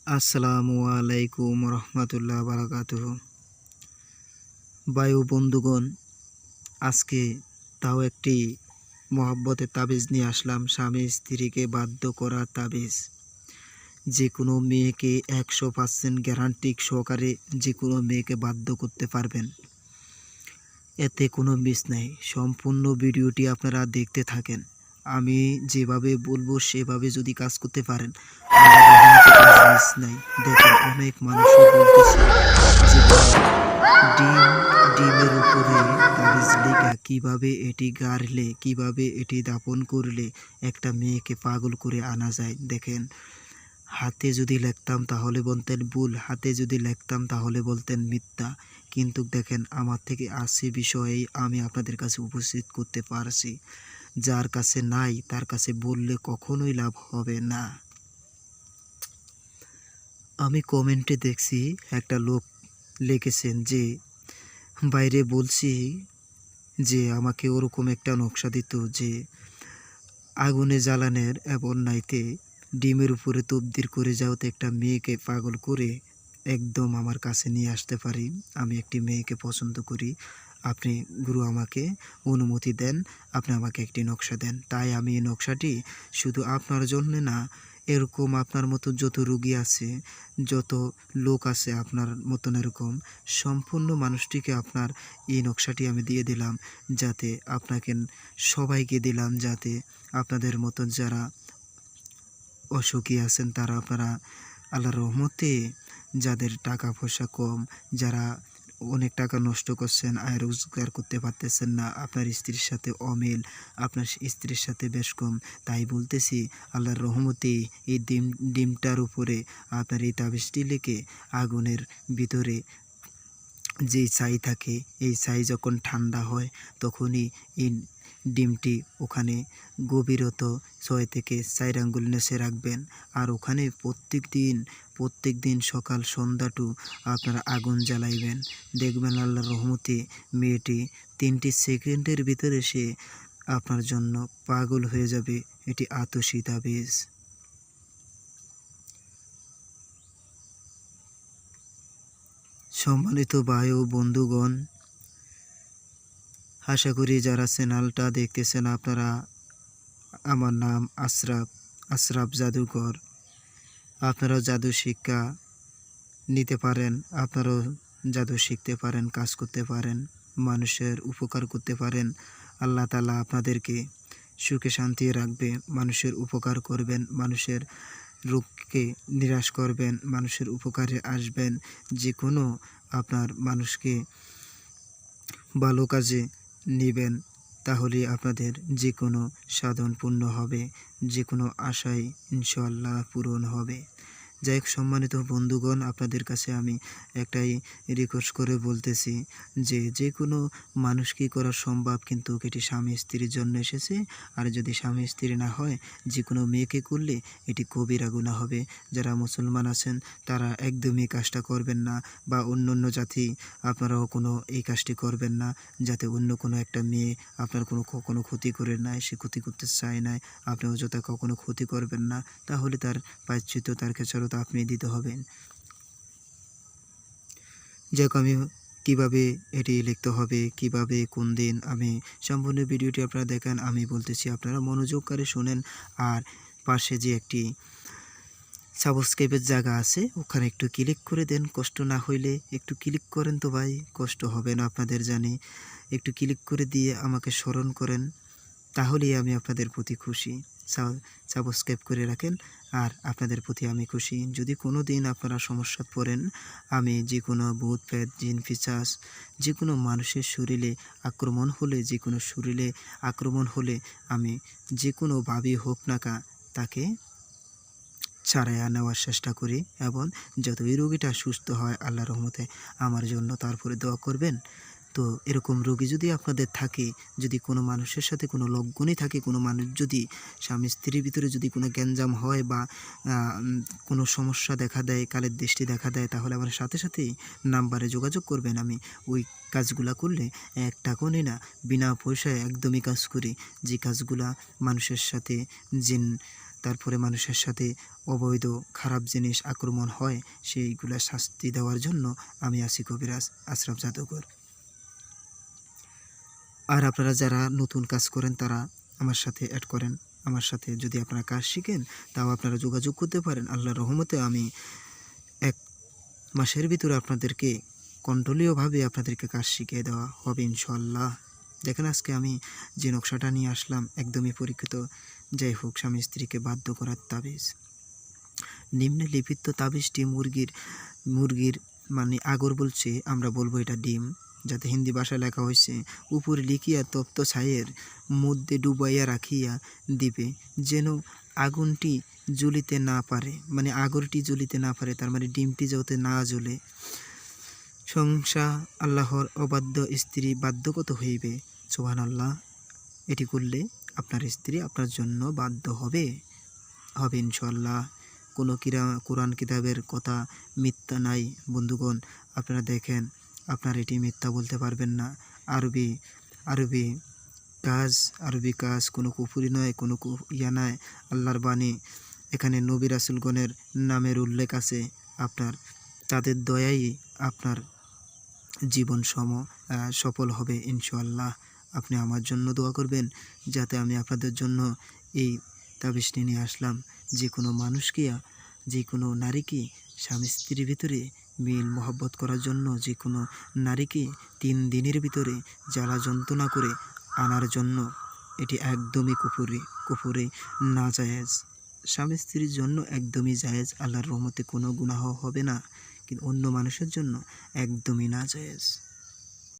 আসসালামু আলাইকুম রহমতুল্লাহ বারাকাতুহু। বায়ু বন্ধুগণ, আজকে তাও একটি মহব্বতের তাবিজ নিয়ে আসলাম। স্বামী স্ত্রীকে বাধ্য করা তাবিজ। যে কোনো মেয়েকে 100% গ্যারান্টি সহকারে যে কোনো মেয়েকে বাধ্য করতে পারবেন, এতে কোনো মিস নাই। সম্পূর্ণ ভিডিওটি আপনারা দেখতে থাকেন। আমি যেভাবে বলবো সেভাবে যদি কাজ করতে পারেন, আল্লাহর রহমতে কাজ মিস নাই। দেখেন, অনেক মানুষই বলতেছে যে ভাই, ডিম ডিমের উপরে তাবিজ লেখা, কিভাবে এটি গাড়লে, কিভাবে এটি দাপন করলে একটা মেয়েকে পাগল করে আনা যায়। দেখেন, হাতে যদি লিখতাম তাহলে বলতেন ভুল, হাতে যদি লিখতাম তাহলে বলতেন মিথ্যা। কিন্তু দেখেন, আমার থেকে 80 বিষয়েই আমি আপনাদের কাছে উপস্থিত করতে পারছি। যার কাছে নাই তার কাছে বললে কখনোই লাভ হবে না। আমি কমেন্টে দেখছি একটা লোক লিখেছেন যে, বাইরে বলছি যে আমাকে ওরকম একটা নকশা দিত যে আগুনে জ্বালানের এবং নাইতে ডিমের উপরে তবদির করে যাওয়াতে একটা মেয়েকে পাগল করে একদম আমার কাছে নিয়ে আসতে পারি। আমি একটি মেয়েকে পছন্দ করি, আপনি গুরু আমাকে অনুমতি দেন, আপনি আমাকে একটি নকশা দেন। তাই আমি এই নকশাটি শুধু আপনার জন্য না, এরকম আপনার মতো যত রোগী আছে, যত লোক আছে আপনার মতন এরকম সম্পূর্ণ মানুষটিকে আপনার এই নকশাটি আমি দিয়ে দিলাম, যাতে আপনাকে সবাইকে দিলাম, যাতে আপনাদের মতন যারা অসুখী আছেন তারা আপনারা আল্লাহর রহমতে, যাদের টাকা পয়সা কম, যারা অনেক টাকা নষ্ট করছেন, আয় রোজগার করতে পারতেছেন না, আপনার স্ত্রীর সাথে অমিল, আপনার স্ত্রীর সাথে বেশ কম, তাই বলতেছি আল্লাহর রহমতে এই ডিমটার উপরে আপনার এই তাবিজটি লিখে আগুনের ভিতরে যেই ছাই থাকে, এই ছাই যখন ঠান্ডা হয় তখনই এই ডিমটি ওখানে গভীরত 6 থেকে 4 আঙ্গুল নেচে রাখবেন। আর ওখানে প্রত্যেক দিন সকাল সন্ধ্যাটু আপনারা আগুন জ্বালাইবেন। দেখবেন আল্লাহর রহমতে মেয়েটি 3টি সেকেন্ডের ভিতরে সে আপনার জন্য পাগল হয়ে যাবে। এটি আতশী তাবিজ। সম্মানিত ভাই ও বন্ধুগণ, আশা করি যারা চ্যানেলটা দেখতেছেন আপনারা, আমার নাম আশরাফ জাদুকর। আপনারাও জাদু শিক্ষা নিতে পারেন, আপনারাও জাদু শিখতে পারেন, কাজ করতে পারেন, মানুষের উপকার করতে পারেন। আল্লাহ তাআলা আপনাদেরকে সুখে শান্তি রাখবে। মানুষের উপকার করবেন, মানুষের রোগকে নিরাশ করবেন, মানুষের উপকারে আসবেন। যে কোনো আপনার মানুষকে ভালো কাজে নেবেন, তাহলে আপনাদের যে কোনো সাধন পূর্ণ হবে, যে কোনো আশাই ইনশাআল্লাহ পূরণ হবে। যাই হোক, সম্মানিত বন্ধুগণ, আপনাদের কাছে আমি একটাই রিকোয়েস্ট করে বলতেছি যে যে কোনো মানুষ কি করা সম্ভব, কিন্তু এটি স্বামী স্ত্রীর জন্য এসেছে। আর যদি স্বামী স্ত্রী না হয়, যে কোনো মেয়েকে করলে এটি কবিরা গুনাহ হবে। যারা মুসলমান আছেন তারা একদমই কাজটা করবেন না, বা অন্য অন্য জাতি আপনারাও কোনো এই কাজটি করবেন না, যাতে অন্য কোনো একটা মেয়ে আপনার কখনো ক্ষতি করে নাই, সে ক্ষতি করতে চায় নাই, আপনিও যাতে কখনো ক্ষতি করবেন না। তাহলে তার প্রায়শ্চিত্ত, তার খেসারত আপনি দিতে হবেন। যাক, আমি কিভাবে এটি লিখতে হবে, কিভাবে কোন দিন, আমি সম্পূর্ণ ভিডিওটি আপনারা দেখেন। আমি বলতেছি, আপনারা মনোযোগ করে শোনেন। আর পাশে যে একটি সাবস্ক্রাইবের জায়গা আছে, ওখানে একটু ক্লিক করে দেন। কষ্ট না হইলে একটু ক্লিক করেন তো ভাই, কষ্ট হবে না আপনাদের জানি। একটু ক্লিক করে দিয়ে আমাকে স্মরণ করেন, তাহলেই আমি আপনাদের প্রতি খুশি। সাবস্ক্রাইব করে রাখেন, আর আপনাদের প্রতি আমি খুশি। যদি কোনো দিন আপনারা সমস্যা পড়েন, আমি যে কোনো ভূত প্রেত জিন পিশাচ যে কোনো মানুষের শরীরে আক্রমণ হলে, যে কোনো শরীরে আক্রমণ হলে, আমি যে কোনোভাবেই হোক না তাকে ছাড়াইয়া নেওয়ার চেষ্টা করি, এবং যতই রোগীটা সুস্থ হয় আল্লাহর রহমতে আমার জন্য তারপরে দোয়া করবেন। তো এরকম রোগী যদি আপনাদের থাকে, যদি কোনো মানুষের সাথে কোনো লক্ষণই থাকে, কোনো মানুষ যদি স্বামী স্ত্রীর ভিতরে যদি কোনো গ্যাঞ্জাম হয়, বা কোনো সমস্যা দেখা দেয়, কালের দৃষ্টি দেখা দেয়, তাহলে আমার সাথে সাথেই নাম্বারে যোগাযোগ করবেন। আমি ওই কাজগুলা করলে 1 টাকাও নিই না, বিনা পয়সায় একদমই কাজ করি। যে কাজগুলা মানুষের সাথে জিন তারপরে মানুষের সাথে অবৈধ খারাপ জিনিস আক্রমণ হয়, সেইগুলা শাস্তি দেওয়ার জন্য আমি আছি কবিরাজ আশরাফ জাদুঘর। আর আপনারা যারা নতুন কাজ করেন তারা আমার সাথে অ্যাড করেন। আমার সাথে যদি আপনারা কাজ শিখেন তাও আপনারা যোগাযোগ করতে পারেন। আল্লাহর রহমতে আমি 1 মাসের ভিতরে আপনাদেরকে কন্ট্রোলীয়ভাবে আপনাদেরকে কাজ শিখিয়ে দেওয়া হবে ইনশাআল্লাহ। দেখেন আজকে আমি যে নকশাটা নিয়ে আসলাম একদমই পরীক্ষিত। যাই হোক, স্বামী স্ত্রীকে বাধ্য করার তাবিজ। নিম্নে লিখিত তাবিজটি মুরগির মানে আগর বলছে, আমরা বলবো এটা ডিম, যাতে হিন্দি ভাষায় লেখা হয়েছে, উপরে লিখিয়া তপ্ত ছাইয়ের মধ্যে ডুবাইয়া রাখিয়া দিবে, যেন আগুনটি জ্বলিতে না পারে, মানে আগরটি জ্বলিতে না পারে, তার মানে ডিমটি যাতে না জ্বলে। সংসার আল্লাহর অবাধ্য স্ত্রী বাধ্যগত হইবে। সুবহানাল্লাহ। এটি করলে আপনার স্ত্রী আপনার জন্য বাধ্য হবে ইনশাআল্লাহ। কোনো কোরআন কিতাবের কথা মিথ্যা নাই বন্ধুগণ। আপনারা দেখেন, আপনার এটি মিথ্যা বলতে পারবেন না। আরবি কাজ কোনো কুফরি নয়, কোনো নয়, আল্লাহর বাণী। এখানে নবী রাসূলগণের নামের উল্লেখ আছে। আপনার তাদের দয়াই আপনার জীবন সফল হবে ইনশাআল্লাহ। আপনি আমার জন্য দোয়া করবেন যাতে আমি আপনাদের জন্য এই তাবিজটি নিয়ে আসলাম। যে কোনো মানুষকে, যে কোনো নারীকে স্বামী স্ত্রীর ভিতরে মিল মহব্বত করার জন্য, যে কোনো নারীকে 3 দিনের ভিতরে জ্বালা যন্ত্রণা করে আনার জন্য। এটি একদমই কুফরি নাজায়েজ। স্বামী স্ত্রীর জন্য একদমই জায়েজ, আল্লাহর রহমতে কোনো গুনাহ হবে না, কিন্তু অন্য মানুষের জন্য একদমই নাজায়েজ।